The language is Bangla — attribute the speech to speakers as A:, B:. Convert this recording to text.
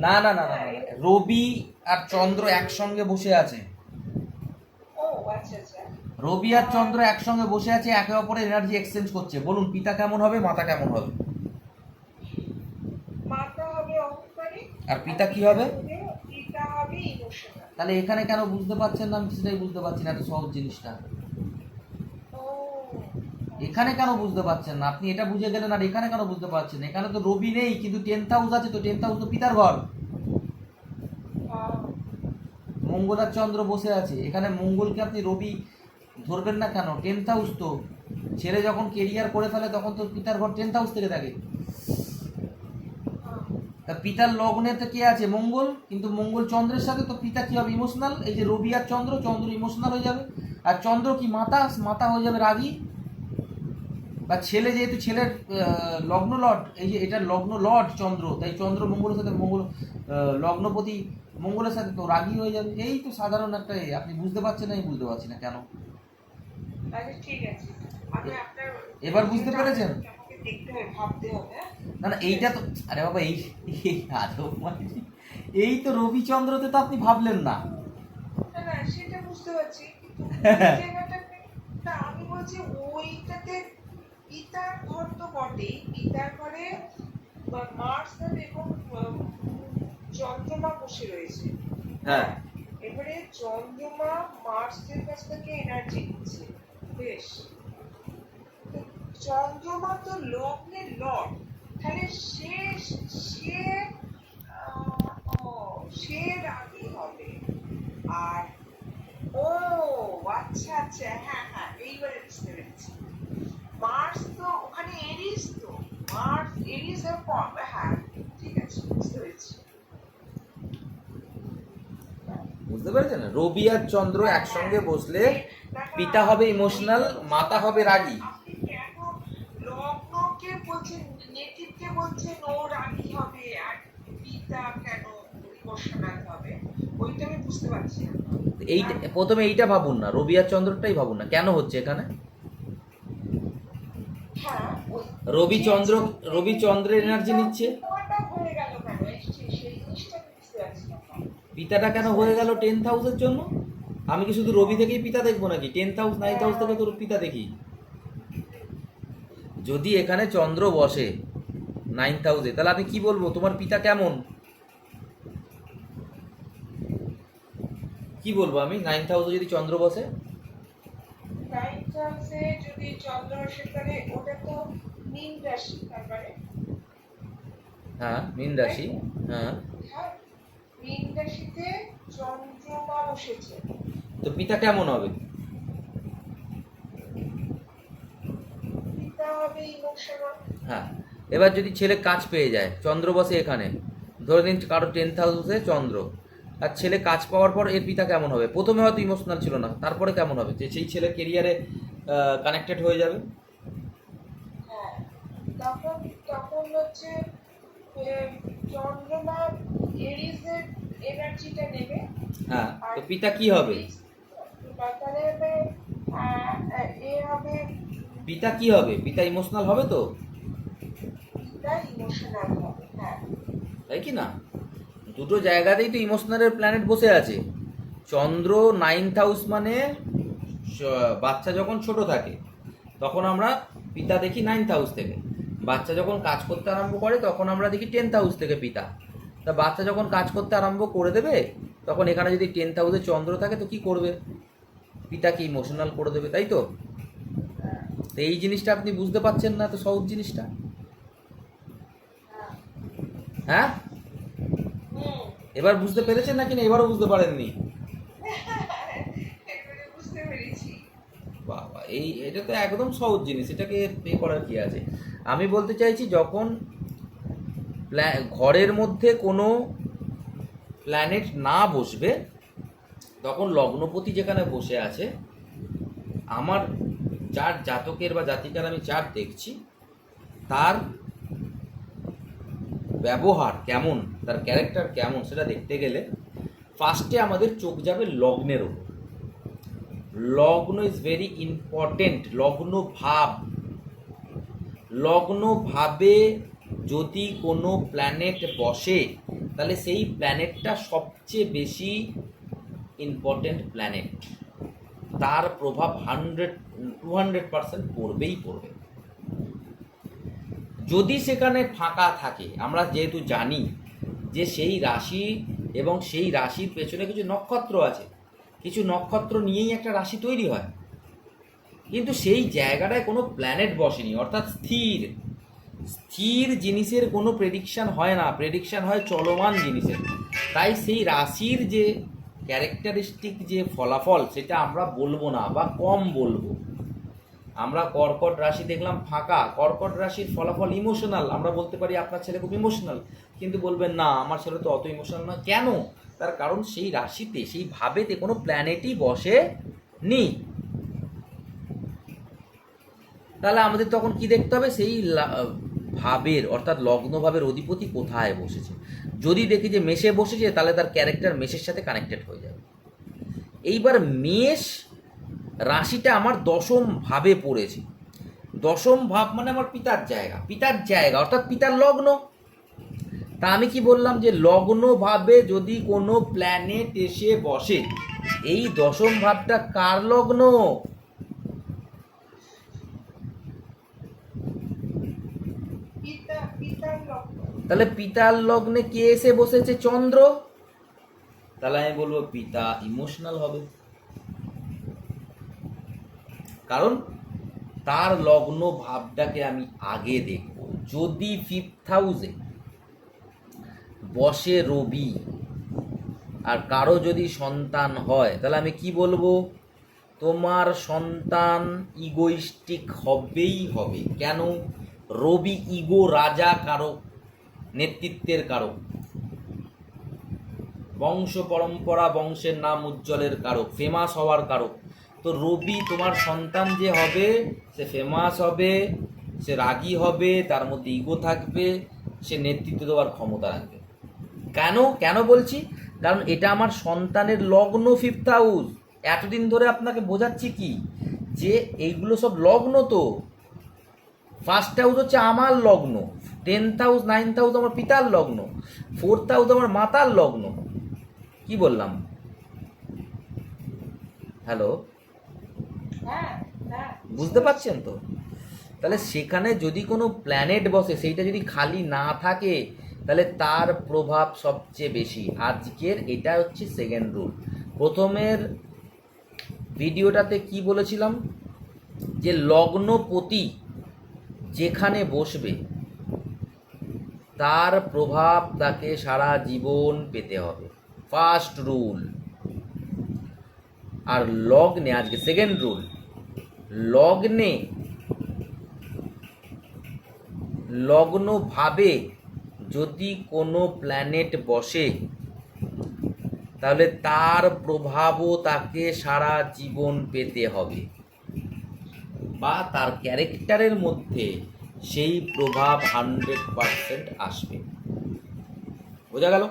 A: না না না না, রবি আর চন্দ্র একসঙ্গে বসে আছে। রবি আর চন্দ্র একসঙ্গে বসে আছে, একে অপরের এনার্জি এক্সচেঞ্জ করছে। বলুন পিতা কেমন হবে, মাতা কেমন হবে? আর পিতা কি হবে? তাহলে এখানে কেন বুঝতে পারছেন না? আমি সেটাই বুঝতে পারছি না, এত সহজ জিনিসটা এখানে কেন বুঝতে পারছেন না? আপনি এটা বুঝে গেলেন আর এখানে কেন বুঝতে পারছেন? এখানে তো রবি নেই, কিন্তু 10th হাউস আছে, তো 10th হাউস তো পিতার ঘর। মঙ্গল আর চন্দ্র বসে আছে এখানে। মঙ্গলকে আপনি রবি ধরবেন না কেন? 10th হাউস তো। ছেলে যখন কেরিয়ার করে ফেলে তখন তো পিতার ঘর 10th হাউস থেকে থাকে। তা পিতার লগ্নেতে কে আছে? মঙ্গল। কিন্তু মঙ্গল চন্দ্রের সাথে, তো পিতা কি হবে? ইমোশনাল। এই যে রবি আর চন্দ্র, চন্দ্র ইমোশনাল হয়ে যাবে। আর চন্দ্র কি মাতা, মাতা হয়ে যাবে রাগী। বা ছেলে, যেহেতু ছেলের লগ্ন লর্ড, এই যে এটা লগ্ন লর্ড চন্দ্র, তাই চন্দ্র মঙ্গলের সাথে, মঙ্গল লগ্নপতি মঙ্গলের সাথে, তো রাগী হয়ে যাবে। এই তো সাধারণ একটা। আপনি বুঝতে পারছেন না, আমি বুঝতে পারছি না কেন। এবার বুঝতে পেরেছেন? না না, এইটা তো, আরে বাবা, এই আদব মানে, এই তো রবিচন্দ্রতে তো আপনি ভাবলেন না।
B: সেটা বুঝতে পারছি, আমি বলছি ওইটাতে পিতার ঘর তো বটেই, পিতার ঘরে মার্স এবং চন্দ্রমা বসে রয়েছে।
A: হ্যাঁ,
B: এবারে চন্দ্রমা মার্সের কাছ থেকে এনার্জি নিচ্ছে। বেশ, চন্দ্রমা তো লগ্নের লর্ড, তাহলে সে সে সে রাগী হবে। আর ও আচ্ছা আচ্ছা, হ্যাঁ হ্যাঁ, এইবারে বুঝতে পেরেছি। মার্স তো ওখানে এরিস, তো মার্স এরিস এর ফর্ম। হ্যাঁ ঠিক আছে, বুঝতে পেরেছি।
A: বুঝতে পেরেছেন? রবি আর চন্দ্র একসঙ্গে বসলে পিতা হবে ইমোশনাল, মাতা হবে রাগী।
B: আপনি কেন লগ্নকে বলছেন, নেটিভকে বলছেন ও রাগী হবে, আর পিতা কেন ইমোশনাল হবে? ওইটা আমি বুঝতে পারছি না।
A: এইটা প্রথমে এইটা ভাবুন না, রবি আর চন্দ্রটাই ভাবুন না, কেন হচ্ছে এখানে।
B: হ্যাঁ,
A: রবি চন্দ্রের এনার্জি নিচ্ছে।
B: হয়ে গেল কেন, সেই জিনিসটা আমি বুঝতে পারছি না।
A: পিতাটা কেন হয়ে গেল 10th হাউসের জন্য? আমি কি শুধু রবি থেকেই পিতা দেখবো নাকি? 10th হাউস 9th হাউস থেকে তো পিতা দেখি। যদি এখানে চন্দ্র বসে 9th হাউসে, তাহলে আমি কি বলবো তোমার পিতা কেমন? কি বলবো আমি? 9th হাউসে যদি চন্দ্র বসে,
B: 9th হাউসে যদি চন্দ্র বসে, তাহলে ওটা তো মীন রাশি, তারপরে
A: হ্যাঁ মীন রাশি, হ্যাঁ,
B: মীন রাশিতে চন্দ্রমা বসেছে,
A: তো পিতা কেমন হবে?
B: পিতা হবে ইমোশনাল।
A: হ্যাঁ, এবার যদি ছেলে কাজ পেয়ে যায়, চন্দ্র বসে এখানে, ধরে নিন কারো 10th হাউসে চন্দ্র, আর ছেলে কাজ পাওয়ার পর এর পিতা কেমন হবে? প্রথমে হয়তো ইমোশনাল ছিল না, তারপরে কেমন হবে? যে সেই ছেলে কেরিয়ারে কানেক্টেড হয়ে যাবে।
B: হ্যাঁ, তখন তখন হচ্ছে চন্দ্রমা এরিসের এনার্জিটা নেবে।
A: হ্যাঁ, তো পিতা কি হবে?
B: তাহলে এ হবে,
A: পিতা কি হবে? পিতা ইমোশনাল হবে তো,
B: পিতা ইমোশনাল হবে। হ্যাঁ,
A: তাই কি না? দুটো জায়গাতেই তো ইমোশনালের প্ল্যানেট বসে আছে। চন্দ্র 9th হাউস মানে বাচ্চা যখন ছোট থাকে তখন আমরা পিতা দেখি 9th হাউস থেকে। বাচ্চা যখন কাজ করতে আরম্ভ করে তখন আমরা দেখি 10th হাউস থেকে পিতা। তা বাচ্চা যখন কাজ করতে আরম্ভ করে দেবে, তখন এখানে যদি 10th হাউসে চন্দ্র থাকে, তো কি করবে? পিতাকে ইমোশনাল করে দেবে, তাই তো? তো এই জিনিসটা আপনি বুঝতে পারছেন না, তো সহজ জিনিসটা। হ্যাঁ, এবার বুঝতে পেরেছেন নাকি না? এবারও বুঝতে পারেননি?
B: বুঝতে পেরেছি।
A: বাবা, এটা তো একদম সহজ জিনিস, এটাকে পে করার কি আছে? আমি বলতে চাইছি, যখন ঘরের মধ্যে কোনো প্ল্যানেট না বসবে, তখন লগ্নপতি যেখানে বসে আছে, আমার যার জাতকের বা জাতিকার আমি চার্ট দেখছি, তার ব্যবহার কেমন, তার ক্যারেক্টার কেমন, সেটা দেখতে গেলে ফার্স্টে আমাদের চোখ যাবে লগ্নের ওপর। লগ্ন ইজ ভেরি ইম্পর্টেন্ট। লগ্ন ভাব, লগ্ন ভাবে যদি কোনো প্ল্যানেট বসে তাহলে সেই প্ল্যানেটটা সবচেয়ে বেশি ইম্পর্টেন্ট প্ল্যানেট, তার প্রভাব 200% পড়বেই পড়বে। যদি সেখানে ফাঁকা থাকে, আমরা যেহেতু জানি যে সেই রাশি এবং সেই রাশির পেছনে কিছু নক্ষত্র আছে, কিছু নক্ষত্র নিয়েই একটা রাশি তৈরি হয়, কিন্তু সেই জায়গাটায় কোনো প্ল্যানেট বসেনি, অর্থাৎ স্থির স্থির জিনিসের কোনো প্রেডিকশান হয় না, প্রেডিকশান হয় চলমান জিনিসের। তাই সেই রাশির যে ক্যারেক্টারিস্টিক যে ফলাফল সেটা আমরা বলবো না বা কম বলবো। আমরা কর্কট রাশি দেখলাম ফাঁকা, কর্কট রাশির ফলাফল ইমোশনাল, আমরা বলতে পারি আপনার ছেলে খুব ইমোশনাল, কিন্তু বলবেন না আমার ছেলে তো অত ইমোশনাল নয়। কেন? তার কারণ সেই রাশিতে সেই ভাবেতে কোনো প্ল্যানেটই বসে নি। তাহলে আমাদের তখন কি দেখতে হবে? সেই ভাবের অর্থাৎ লগ্ন ভাবের অধিপতি কোথায় বসেছে। যদি দেখি যে মেষে বসেছে তাহলে তার ক্যারেক্টার মেষের সাথে কানেক্টেড হয়ে যাবে। এইবার মেষ রাশিটা আমার দশম ভাবে পড়েছে, দশম ভাব মানে আমার পিতার জায়গা, পিতার জায়গা অর্থাৎ পিতার লগ্ন। তা আমি কি বললাম যে লগ্ন ভাবে যদি কোনো প্ল্যানেট এসে বসে, এই দশম ভাবটা কার লগ্ন?
B: পিতার লগ্ন।
A: তাহলে পিতার লগ্নে কে এসে বসেছে? চন্দ্র। তাহলে আমি বলবো পিতা ইমোশনাল হবে, কারণ তার লগ্ন ভাবটাকে আমি আগে দেখব। যদি 5th হাউসে বসে রবি আর কারো যদি সন্তান হয় তাহলে আমি কি বলবো? তোমার সন্তান ইগোইস্টিক হবেই হবে। কেন? রবি ইগো রাজা কারক, নেতৃত্বের কারক, বংশ পরম্পরা, বংশের নাম উজ্জ্বলের কারক, ফেমাস হওয়ার কারক। তো রবি তোমার সন্তান যে হবে সে ফেমাস হবে, সে রাগী হবে, তার মধ্যে ইগো থাকবে, সে নেতৃত্ব দেওয়ার ক্ষমতা রাখবে। কেন বলছি? কারণ এটা আমার সন্তানের লগ্ন 5th হাউস। এতদিন ধরে আপনাকে বোঝাচ্ছি কি যে এইগুলো সব লগ্ন। তো 1st হাউস হচ্ছে আমার লগ্ন, 10th হাউস 9th হাউস আমার পিতার লগ্ন, 4th হাউস আমার মাতার লগ্ন। কি বললাম? হ্যালো, বুঝতে পারছেন তো? তাহলে সেখানে যদি কোনো প্ল্যানেট বসে সেইটা যদি খালি না থাকে তাহলে তার প্রভাব সবচেয়ে বেশি। আজকের এটা হচ্ছে সেকেন্ড রুল। প্রথমের ভিডিওটাতে কি বলেছিলাম? যে লগ্নপতি যেখানে বসবে তার প্রভাব তাকে সারা জীবন পেতে হবে, ফার্স্ট রুল। আর লগ্নে, আজকে সেকেন্ড রুল, লগ্নে লগ্ন ভাবে যদি কোনো প্ল্যানেট বসে তাহলে তার প্রভাবও তাকে সারা জীবন পেতে হবে, বা তার ক্যারেক্টারের মধ্যে সেই প্রভাব 100% আসবে। বোঝা গেল?